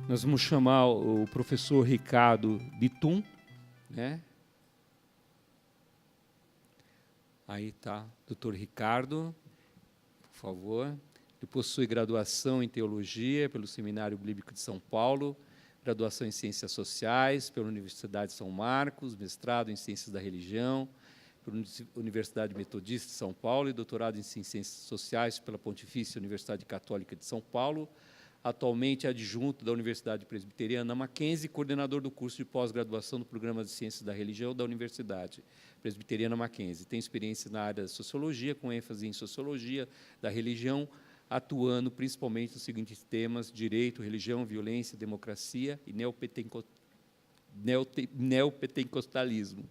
Nós vamos chamar o professor Ricardo Bitum, né? Aí está, doutor Ricardo, por favor. Ele possui graduação em Teologia pelo Seminário Bíblico de São Paulo, graduação em Ciências Sociais pela Universidade de São Marcos, mestrado em Ciências da Religião pela Universidade Metodista de São Paulo e doutorado em Ciências Sociais pela Pontifícia Universidade Católica de São Paulo. Atualmente é adjunto da Universidade Presbiteriana Mackenzie, coordenador do curso de pós-graduação do Programa de Ciências da Religião da Universidade Presbiteriana Mackenzie. Tem experiência na área da Sociologia, com ênfase em Sociologia da Religião, atuando principalmente nos seguintes temas: direito, religião, violência, democracia e neopentecostalismo.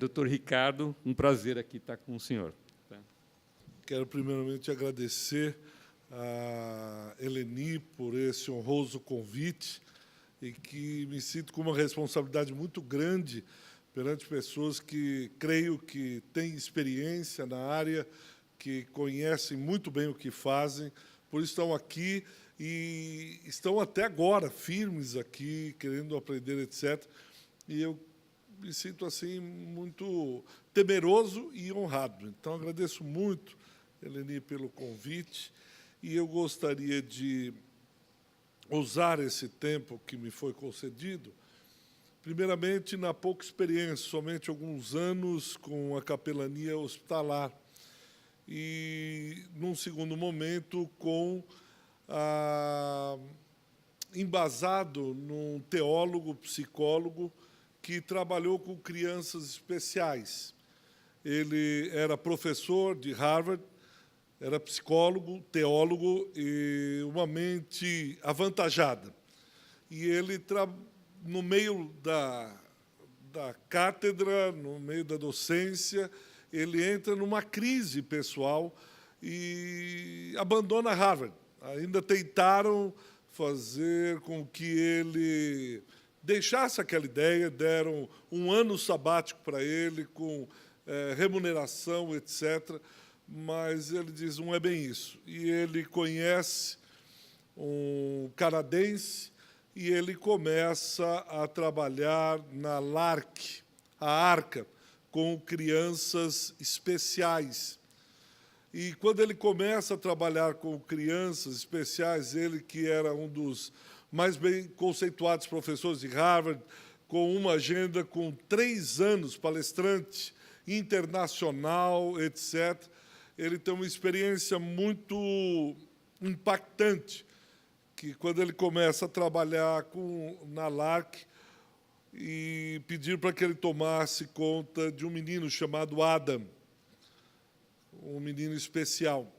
Doutor Ricardo, um prazer aqui estar com o senhor. Quero primeiramente agradecer a Eleni por esse honroso convite e que me sinto com uma responsabilidade muito grande perante pessoas que creio que têm experiência na área, que conhecem muito bem o que fazem, por isso estão aqui e estão até agora firmes aqui, querendo aprender, etc. E eu me sinto assim muito temeroso e honrado. Então, agradeço muito, Eleni, pelo convite. E eu gostaria de usar esse tempo que me foi concedido, primeiramente, na pouca experiência, somente alguns anos com a capelania hospitalar, e, num segundo momento, embasado num teólogo, psicólogo, que trabalhou com crianças especiais. Ele era professor de Harvard, era psicólogo, teólogo e uma mente avantajada. E ele, no meio da cátedra, no meio da docência, ele entra numa crise pessoal e abandona Harvard. Ainda tentaram fazer com que ele deixasse aquela ideia, deram um ano sabático para ele, com remuneração, etc., mas ele diz, não é bem isso. E ele conhece um canadense e ele começa a trabalhar na LARC, a Arca, com crianças especiais. E, quando ele começa a trabalhar com crianças especiais, ele, que era um dos mais bem conceituados professores de Harvard, com uma agenda com 3 anos, palestrante internacional, etc., ele tem uma experiência muito impactante, que, quando ele começa a trabalhar na LARC, e pedir para que ele tomasse conta de um menino chamado Adam, um menino especial.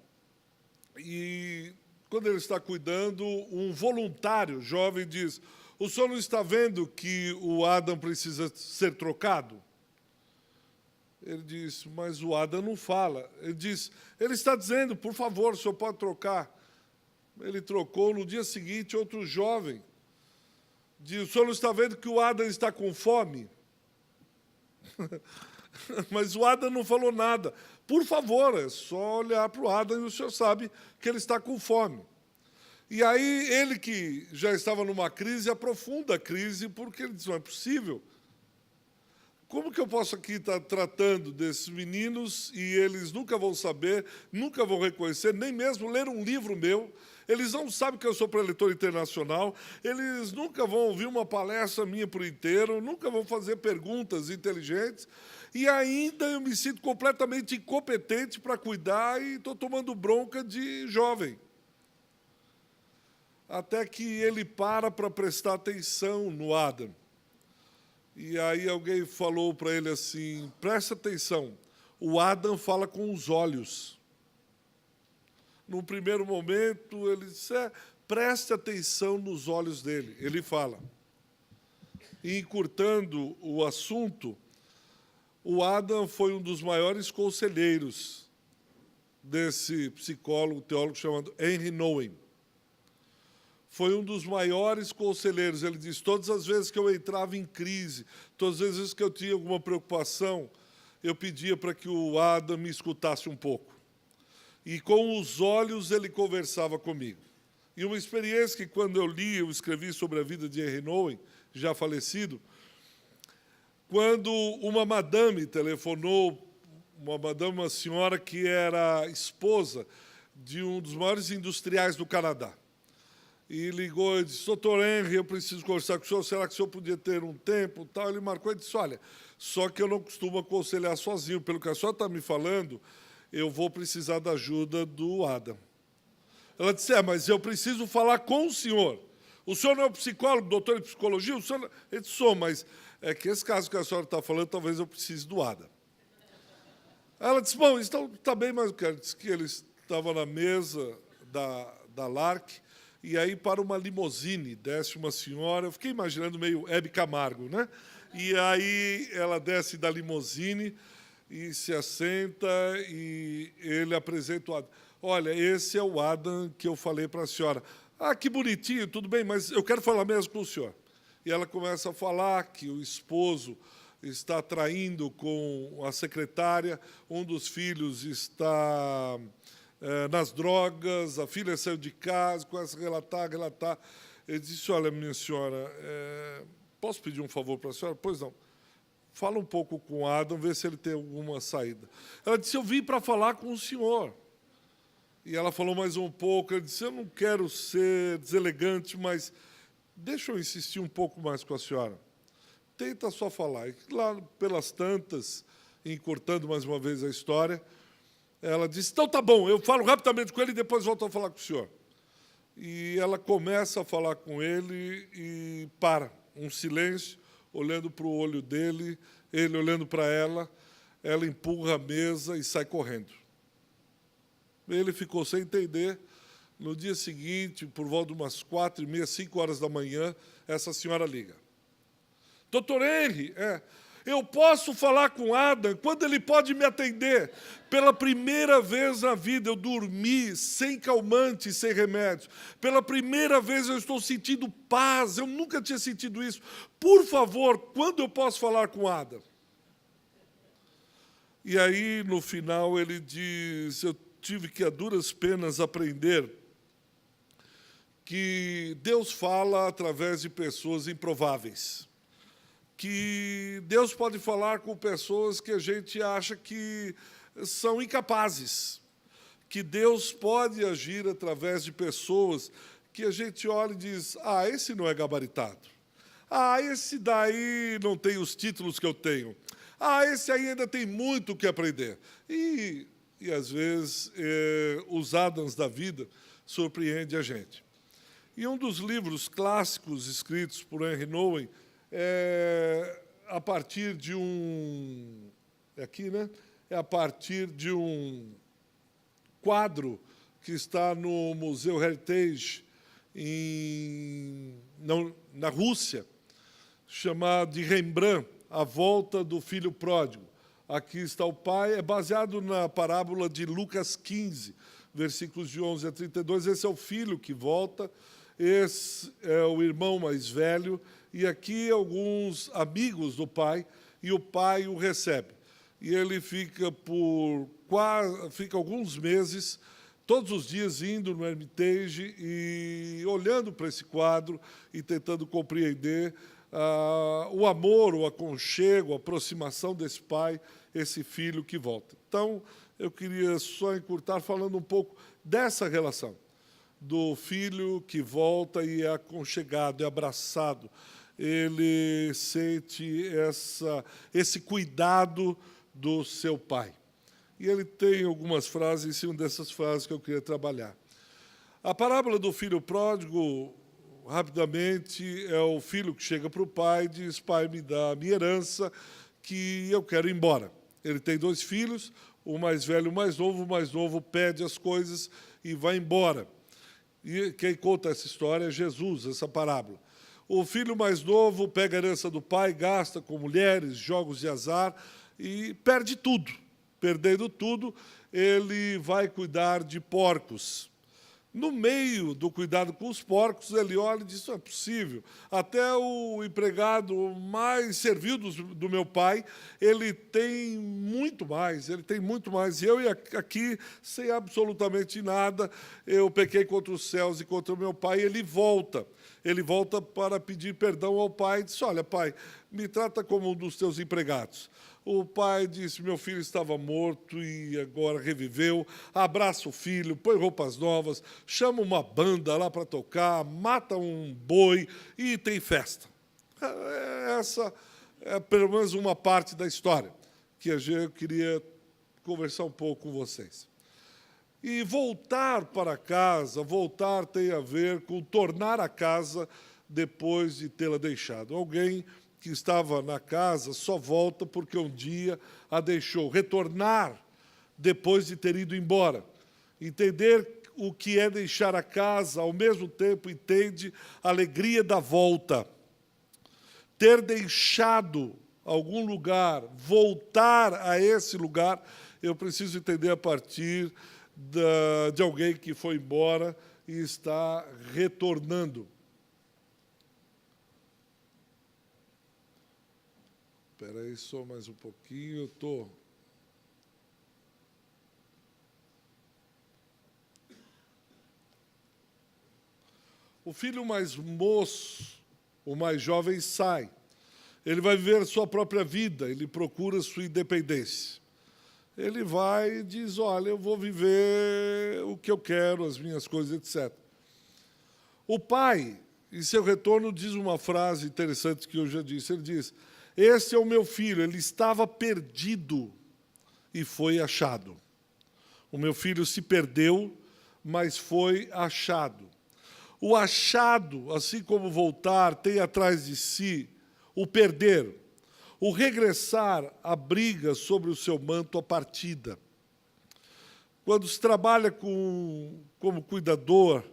E, quando ele está cuidando, um voluntário jovem diz, o senhor não está vendo que o Adam precisa ser trocado? Ele diz, mas o Adam não fala. Ele diz, ele está dizendo, por favor, o senhor pode trocar. Ele trocou. No dia seguinte, outro jovem diz, o senhor não está vendo que o Adam está com fome? Mas o Adam não falou nada. Por favor, é só olhar para o Adam e o senhor sabe que ele está com fome. E aí, ele, que já estava numa crise, aprofunda a crise, porque ele diz, não é possível. Como que eu posso aqui estar tratando desses meninos e eles nunca vão saber, nunca vão reconhecer, nem mesmo ler um livro meu, eles não sabem que eu sou preletor internacional, eles nunca vão ouvir uma palestra minha por inteiro, nunca vão fazer perguntas inteligentes, e ainda eu me sinto completamente incompetente para cuidar e estou tomando bronca de jovem. Até que ele para prestar atenção no Adam. E aí alguém falou para ele assim, presta atenção, o Adam fala com os olhos. No primeiro momento, ele disse, preste atenção nos olhos dele. Ele fala. E, encurtando o assunto, o Adam foi um dos maiores conselheiros desse psicólogo, teólogo chamado Henry Nouwen. Foi um dos maiores conselheiros. Ele diz, todas as vezes que eu entrava em crise, todas as vezes que eu tinha alguma preocupação, eu pedia para que o Adam me escutasse um pouco. E, com os olhos, ele conversava comigo. E uma experiência que, quando eu escrevi sobre a vida de Henry Nouwen, já falecido, quando uma madame telefonou, uma senhora que era esposa de um dos maiores industriais do Canadá, e ligou e disse: doutor Henry, eu preciso conversar com o senhor, será que o senhor podia ter um tempo? Tal. Ele marcou e disse: olha, só que eu não costumo aconselhar sozinho, pelo que a senhora está me falando, eu vou precisar da ajuda do Adam. Ela disse: mas eu preciso falar com o senhor. O senhor não é psicólogo, doutor em psicologia? O senhor... Ele disse: sou, mas é que esse caso que a senhora está falando, talvez eu precise do Adam. Ela disse: bom, então está bem, mas eu quero. Disse que ele estava na mesa da LARC, e aí, para uma limusine, desce uma senhora, eu fiquei imaginando meio Hebe Camargo, né? E aí ela desce da limusine e se assenta, e ele apresenta o Adam. Olha, esse é o Adam que eu falei para a senhora. Ah, que bonitinho, tudo bem, mas eu quero falar mesmo com o senhor. E ela começa a falar que o esposo está traindo com a secretária, um dos filhos está nas drogas, a filha saiu de casa, começa a relatar. Ele disse: olha, minha senhora, posso pedir um favor para a senhora? Pois não. Fala um pouco com o Adam, vê se ele tem alguma saída. Ela disse: eu vim para falar com o senhor. E ela falou mais um pouco. Ele disse: eu não quero ser deselegante, mas deixa eu insistir um pouco mais com a senhora. Tenta só falar. E lá, pelas tantas, encurtando mais uma vez a história, ela disse: então tá bom, eu falo rapidamente com ele e depois volto a falar com o senhor. E ela começa a falar com ele e para, um silêncio, olhando para o olho dele, ele olhando para ela empurra a mesa e sai correndo. Ele ficou sem entender. No dia seguinte, por volta de umas 4h30, 5 horas da manhã, essa senhora liga. Doutor Henry, eu posso falar com Adam? Quando ele pode me atender? Pela primeira vez na vida eu dormi sem calmante, sem remédios. Pela primeira vez eu estou sentindo paz, eu nunca tinha sentido isso. Por favor, quando eu posso falar com Adam? E aí, no final, ele diz: eu tive que, a duras penas, aprender que Deus fala através de pessoas improváveis. Que Deus pode falar com pessoas que a gente acha que são incapazes. Que Deus pode agir através de pessoas que a gente olha e diz: ah, esse não é gabaritado. Ah, esse daí não tem os títulos que eu tenho. Ah, esse aí ainda tem muito o que aprender. E às vezes, os Adams da vida surpreendem a gente. E um dos livros clássicos escritos por Henry Nouwen a partir de um... aqui, né? É a partir de um quadro que está no Museu Heritage, na Rússia, chamado de Rembrandt, A Volta do Filho Pródigo. Aqui está o pai, é baseado na parábola de Lucas 15, versículos de 11 a 32. Esse é o filho que volta, esse é o irmão mais velho, e aqui alguns amigos do pai, e o pai o recebe. E ele fica alguns meses, todos os dias indo no Hermitage e olhando para esse quadro e tentando compreender o amor, o aconchego, a aproximação desse pai, esse filho que volta. Então, eu queria só encurtar falando um pouco dessa relação, do filho que volta e é aconchegado, é abraçado. Ele sente esse cuidado do seu pai. E ele tem algumas frases, em cima dessas frases que eu queria trabalhar. A parábola do filho pródigo, rapidamente, é o filho que chega para o pai e diz: pai, me dá a minha herança, que eu quero ir embora. Ele tem 2 filhos, o mais velho e o mais novo pede as coisas e vai embora. E quem conta essa história é Jesus, essa parábola. O filho mais novo pega a herança do pai, gasta com mulheres, jogos de azar e perde tudo. Perdendo tudo, ele vai cuidar de porcos. No meio do cuidado com os porcos, ele olha e diz, isso é possível. Até o empregado mais servil do meu pai, ele tem muito mais, E eu aqui, sem absolutamente nada, eu pequei contra os céus e contra o meu pai, e ele volta. Ele volta para pedir perdão ao pai e diz, olha, pai, me trata como um dos teus empregados. O pai disse, meu filho estava morto e agora reviveu, abraça o filho, põe roupas novas, chama uma banda lá para tocar, mata um boi e tem festa. Essa é pelo menos uma parte da história que eu queria conversar um pouco com vocês. E voltar para casa, voltar tem a ver com tornar a casa depois de tê-la deixado. Alguém que estava na casa só volta porque um dia a deixou. Retornar depois de ter ido embora. Entender o que é deixar a casa, ao mesmo tempo entende a alegria da volta. Ter deixado algum lugar, voltar a esse lugar, eu preciso entender a partir de alguém que foi embora e está retornando. Espera aí só mais um pouquinho, eu estou... O filho mais moço, o mais jovem, sai. Ele vai viver sua própria vida, ele procura sua independência. Ele vai e diz, olha, eu vou viver o que eu quero, as minhas coisas, etc. O pai, em seu retorno, diz uma frase interessante que eu já disse. Ele diz, esse é o meu filho, ele estava perdido e foi achado. O meu filho se perdeu, mas foi achado. O achado, assim como voltar, tem atrás de si o perder. O regressar abriga sobre o seu manto a partida. Quando se trabalha como cuidador,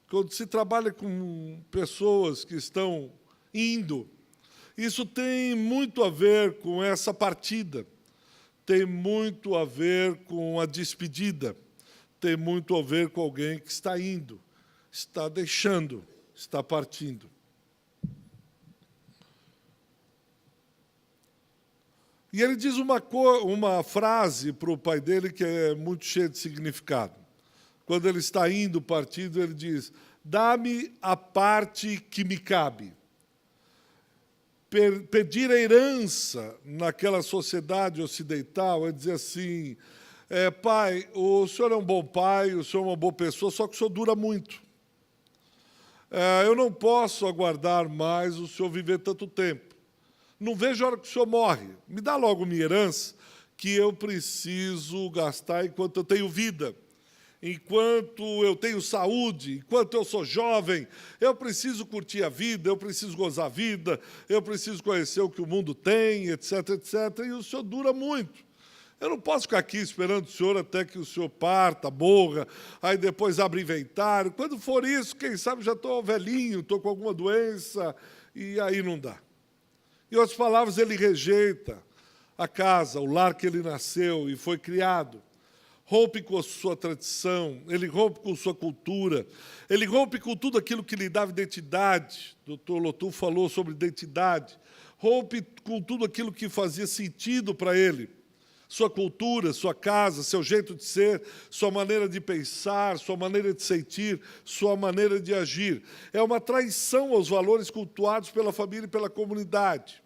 quando se trabalha com pessoas que estão indo, isso tem muito a ver com essa partida, tem muito a ver com a despedida, tem muito a ver com alguém que está indo, está deixando, está partindo. E ele diz uma frase para o pai dele que é muito cheia de significado. Quando ele está indo, partindo, ele diz, dá-me a parte que me cabe. Pedir a herança naquela sociedade ocidental é dizer assim, pai, o senhor é um bom pai, o senhor é uma boa pessoa, só que o senhor dura muito. Eu não posso aguardar mais o senhor viver tanto tempo. Não vejo a hora que o senhor morre. Me dá logo minha herança, que eu preciso gastar enquanto eu tenho vida. Enquanto eu tenho saúde, enquanto eu sou jovem, eu preciso curtir a vida, eu preciso gozar a vida, eu preciso conhecer o que o mundo tem, etc., etc., e o senhor dura muito. Eu não posso ficar aqui esperando o senhor até que o senhor parta, morra, aí depois abre inventário. Quando for isso, quem sabe já estou velhinho, estou com alguma doença, e aí não dá. Em outras palavras, ele rejeita a casa, o lar que ele nasceu e foi criado. Rompe com a sua tradição, ele rompe com sua cultura, ele rompe com tudo aquilo que lhe dava identidade. O Dr. Lotu falou sobre identidade. Rompe com tudo aquilo que fazia sentido para ele. Sua cultura, sua casa, seu jeito de ser, sua maneira de pensar, sua maneira de sentir, sua maneira de agir. É uma traição aos valores cultuados pela família e pela comunidade.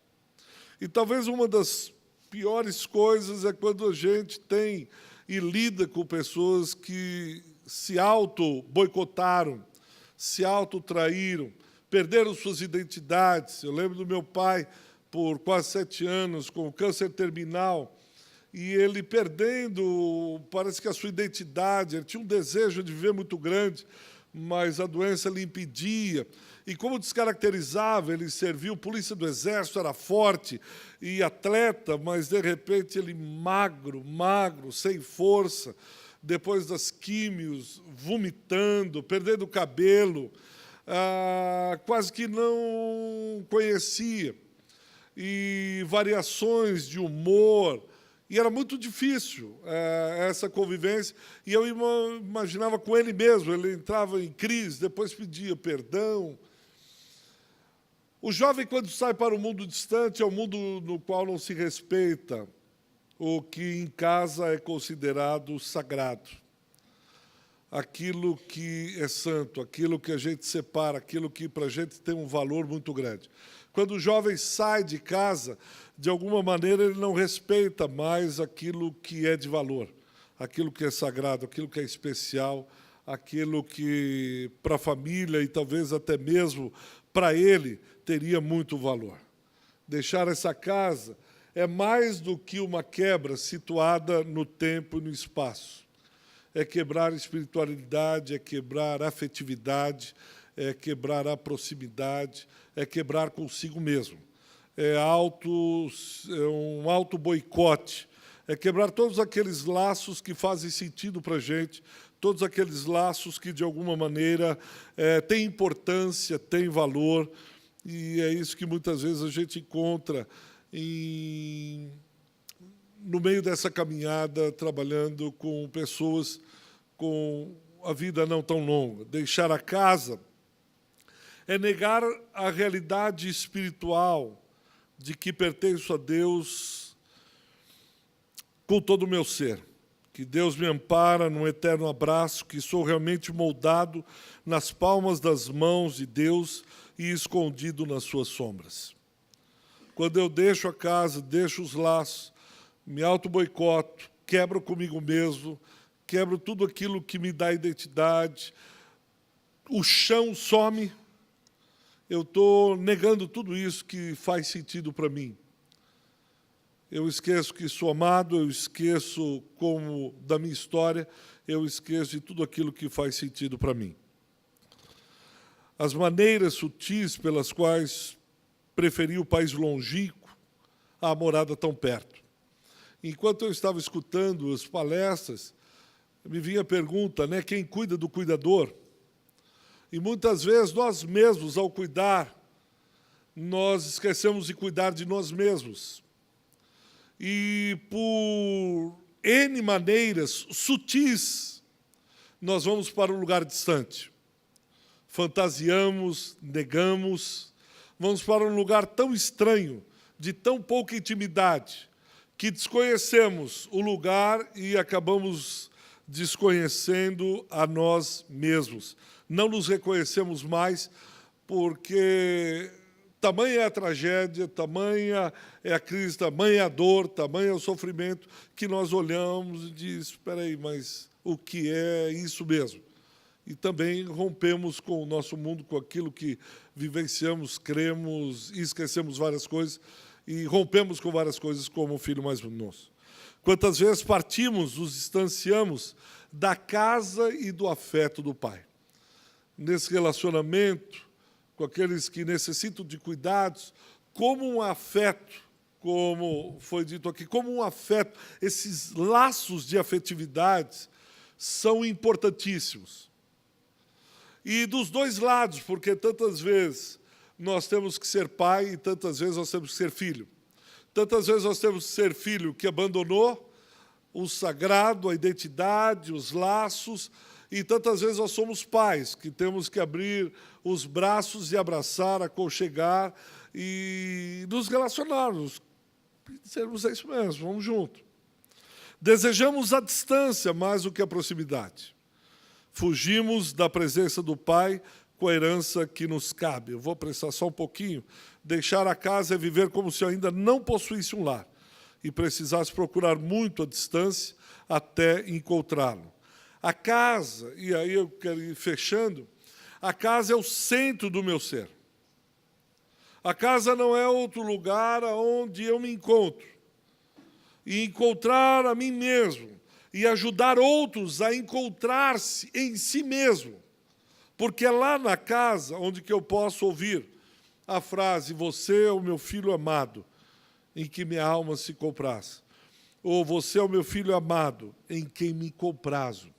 E talvez uma das piores coisas é quando a gente tem e lida com pessoas que se auto-boicotaram, se auto-traíram, perderam suas identidades. Eu lembro do meu pai, por quase 7 anos, com câncer terminal, e ele perdendo, parece que a sua identidade, ele tinha um desejo de viver muito grande, mas a doença lhe impedia. E como descaracterizava, ele serviu polícia do exército, era forte e atleta, mas, de repente, ele magro, sem força, depois das químios, vomitando, perdendo o cabelo, quase que não conhecia. E variações de humor, E era muito difícil essa convivência, e eu imaginava com ele mesmo, ele entrava em crise, depois pedia perdão. O jovem, quando sai para o mundo distante, é um mundo no qual não se respeita o que em casa é considerado sagrado. Aquilo que é santo, aquilo que a gente separa, aquilo que para a gente tem um valor muito grande. Quando o jovem sai de casa, de alguma maneira ele não respeita mais aquilo que é de valor, aquilo que é sagrado, aquilo que é especial, aquilo que para a família e talvez até mesmo para ele teria muito valor. Deixar essa casa é mais do que uma quebra situada no tempo e no espaço. É quebrar a espiritualidade, é quebrar a afetividade, é quebrar a proximidade, é quebrar consigo mesmo. É um auto-boicote, é quebrar todos aqueles laços que fazem sentido para a gente, todos aqueles laços que, de alguma maneira, têm importância, têm valor, e é isso que muitas vezes a gente encontra no meio dessa caminhada, trabalhando com pessoas com a vida não tão longa. Deixar a casa é negar a realidade espiritual de que pertenço a Deus com todo o meu ser. Que Deus me ampara num eterno abraço, que sou realmente moldado nas palmas das mãos de Deus e escondido nas suas sombras. Quando eu deixo a casa, deixo os laços, me auto-boicoto, quebro comigo mesmo, quebro tudo aquilo que me dá identidade, o chão some, eu estou negando tudo isso que faz sentido para mim. Eu esqueço que sou amado, eu esqueço da minha história, eu esqueço de tudo aquilo que faz sentido para mim. As maneiras sutis pelas quais preferi o país longínquo à morada tão perto. Enquanto eu estava escutando as palestras, me vinha a pergunta, né, quem cuida do cuidador? E muitas vezes nós mesmos, ao cuidar, nós esquecemos de cuidar de nós mesmos. E por N maneiras sutis, nós vamos para um lugar distante. Fantasiamos, negamos, vamos para um lugar tão estranho, de tão pouca intimidade, que desconhecemos o lugar e acabamos desconhecendo a nós mesmos. Não nos reconhecemos mais, porque tamanha é a tragédia, tamanha é a crise, tamanha é a dor, tamanha é o sofrimento, que nós olhamos e dizemos, espera aí, mas o que é isso mesmo? E também rompemos com o nosso mundo, com aquilo que vivenciamos, cremos, e esquecemos várias coisas, e rompemos com várias coisas como o filho mais nosso. Quantas vezes partimos, nos distanciamos da casa e do afeto do Pai. Nesse relacionamento, com aqueles que necessitam de cuidados, como um afeto, como foi dito aqui, como um afeto, esses laços de afetividade são importantíssimos. E dos dois lados, porque tantas vezes nós temos que ser pai e tantas vezes nós temos que ser filho. Tantas vezes nós temos que ser filho que abandonou o sagrado, a identidade, os laços, e tantas vezes nós somos pais que temos que abrir os braços e abraçar, aconchegar e nos relacionarmos. Dizermos, é isso mesmo, vamos junto. Desejamos a distância mais do que a proximidade. Fugimos da presença do Pai com a herança que nos cabe. Eu vou prestar só um pouquinho. Deixar a casa é viver como se ainda não possuísse um lar e precisasse procurar muito a distância até encontrá-lo. A casa, e aí eu quero ir fechando, a casa é o centro do meu ser. A casa não é outro lugar onde eu me encontro. E encontrar a mim mesmo e ajudar outros a encontrar-se em si mesmo. Porque é lá na casa onde que eu posso ouvir a frase, você é o meu filho amado, em que minha alma se compraz. Ou você é o meu filho amado, em quem me comprazo.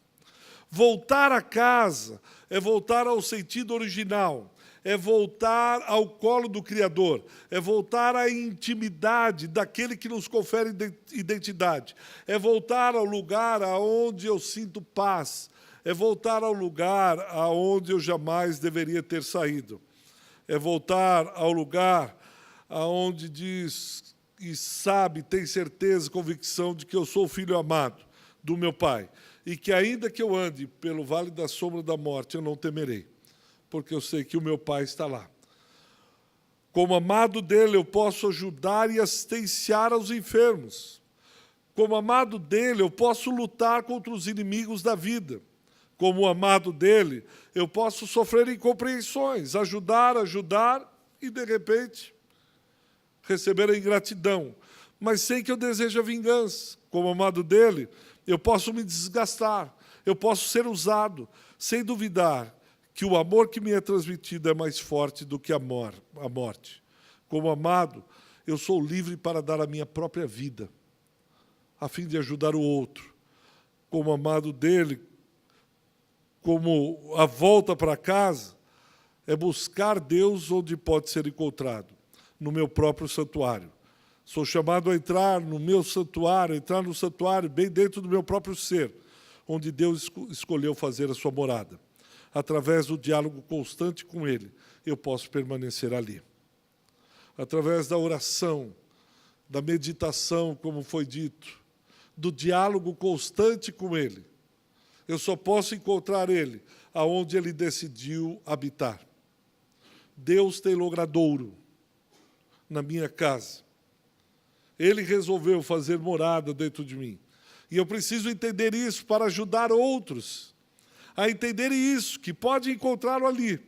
Voltar a casa é voltar ao sentido original, é voltar ao colo do Criador, é voltar à intimidade daquele que nos confere identidade, é voltar ao lugar aonde eu sinto paz, é voltar ao lugar aonde eu jamais deveria ter saído, é voltar ao lugar aonde diz e sabe, tem certeza, convicção de que eu sou o filho amado do meu Pai, e que ainda que eu ande pelo vale da sombra da morte, eu não temerei, porque eu sei que o meu Pai está lá. Como amado dele, eu posso ajudar e assistenciar aos enfermos. Como amado dele, eu posso lutar contra os inimigos da vida. Como amado dele, eu posso sofrer incompreensões, ajudar e, de repente, receber a ingratidão, mas sem que eu deseje a vingança. Como amado dele, eu posso me desgastar, eu posso ser usado, sem duvidar que o amor que me é transmitido é mais forte do que a morte. Como amado, eu sou livre para dar a minha própria vida, a fim de ajudar o outro. Como amado dele, como a volta para casa, é buscar Deus onde pode ser encontrado, no meu próprio santuário. Sou chamado a entrar no meu santuário, entrar no santuário bem dentro do meu próprio ser, onde Deus escolheu fazer a sua morada. Através do diálogo constante com Ele, eu posso permanecer ali. Através da oração, da meditação, como foi dito, do diálogo constante com Ele, eu só posso encontrar Ele aonde Ele decidiu habitar. Deus tem logradouro na minha casa. Ele resolveu fazer morada dentro de mim. E eu preciso entender isso para ajudar outros a entenderem isso, que pode encontrá-lo ali,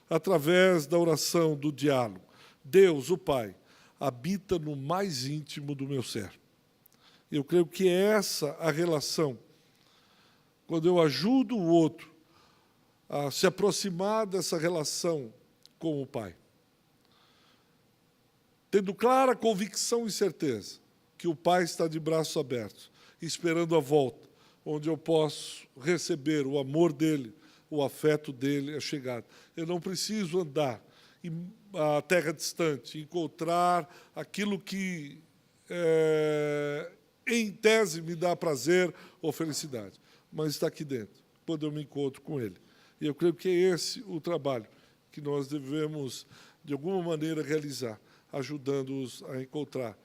através da oração, do diálogo. Deus, o Pai, habita no mais íntimo do meu ser. Eu creio que é essa a relação. Quando eu ajudo o outro a se aproximar dessa relação com o Pai, tendo clara convicção e certeza que o Pai está de braços abertos, esperando a volta, onde eu posso receber o amor dEle, o afeto dEle, a chegada. Eu não preciso andar a terra distante, encontrar aquilo que, em tese, me dá prazer ou felicidade, mas está aqui dentro, quando eu me encontro com Ele. E eu creio que é esse o trabalho que nós devemos, de alguma maneira, realizar, ajudando-os a encontrar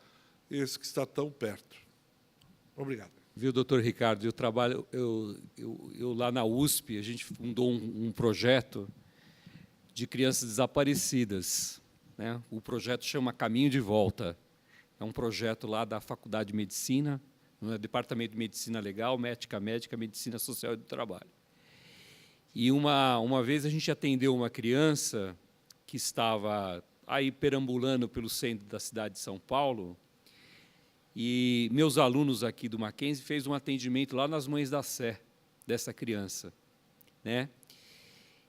esse que está tão perto. Obrigado. Viu, doutor Ricardo, eu lá na USP, a gente fundou um projeto de crianças desaparecidas, né? O projeto chama Caminho de Volta. É um projeto lá da Faculdade de Medicina, no Departamento de Medicina Legal, Médica, Medicina Social e do Trabalho. E uma vez a gente atendeu uma criança que estava aí perambulando pelo centro da cidade de São Paulo, e meus alunos aqui do Mackenzie fez um atendimento lá nas Mães da Sé, dessa criança, né?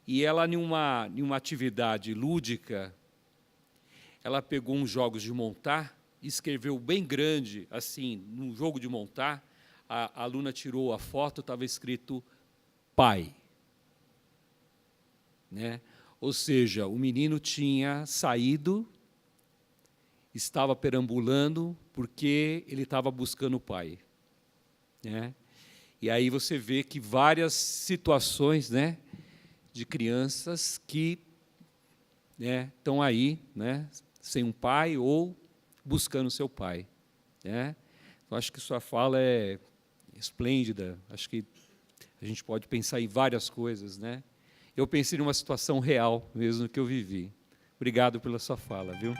E ela, em uma atividade lúdica, ela pegou uns jogos de montar, escreveu bem grande, assim, num jogo de montar, a aluna tirou a foto, estava escrito pai, né? Ou seja, o menino tinha saído, estava perambulando, porque ele estava buscando o pai, né? E aí você vê que várias situações, né, de crianças que, né, estão aí, né, sem um pai ou buscando seu pai, né? Eu acho que sua fala é esplêndida, acho que a gente pode pensar em várias coisas, né? Eu pensei numa situação real mesmo que eu vivi. Obrigado pela sua fala, viu?